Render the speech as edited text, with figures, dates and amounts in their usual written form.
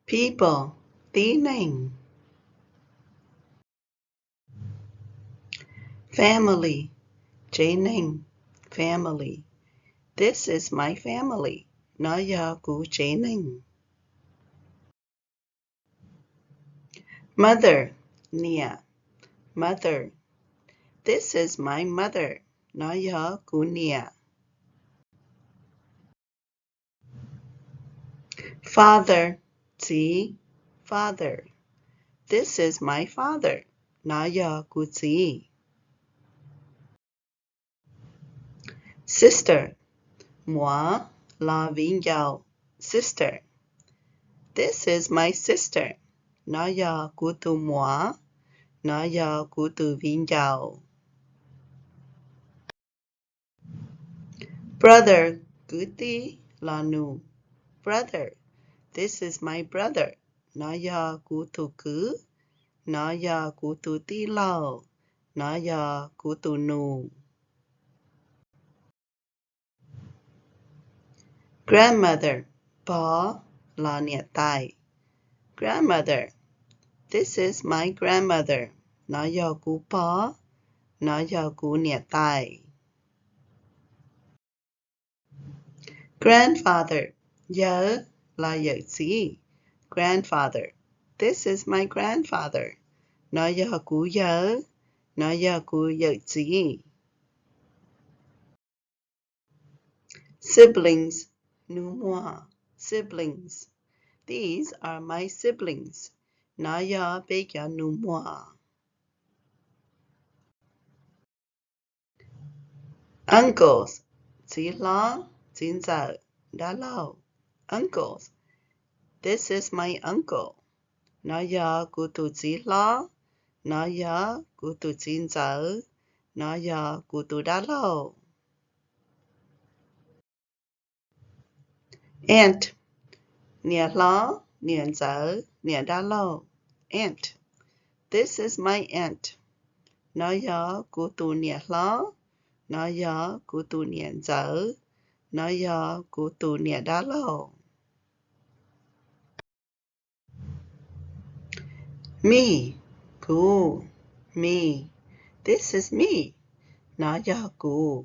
People, tí name. Family, chế name. Family. This is my family. Nó do của chế name. Mother, nia. Mother. This is my mother. Nó do của nia. Father, tí. Father. This is my father. Nó do của tí. Sister, moi, la vinh dầu. Sister. This is my sister. Nó do của từ moi. Nó do của từ vinh dầu. Brother, cứ tí là nu. Brother. This is my brother. Nó do của từ cứ. Nó do của từ tí lâu. Nó do của từ nu. Grandmother, bó là nhẹ tay. Grandmother. This is my grandmother. Nó do của bó. Nó do của nhẹ tay. Grandfather, nhớ là nhớ gì. Grandfather. This is my grandfather. Nó do của nhớ. Nó do của nhớ gì. Siblings, nu moi. Siblings. These are my siblings. Nó do bây giờ nu moi. Uncles, tí lo, tí giờ, đã lâu. Uncles. This is my uncle. Nó do của từ tí lo. Nó do của từ tí giờ. Nó do của từ đã lâu. Aunt. Nè lo, nè giờ, nè đã lâu. Aunt. This is my aunt. Nó do của từ nè lo. Nó do của từ nè giờ. Nó do của từ nè đã lâu. Me. Cool. Me. This is me. Nó do của.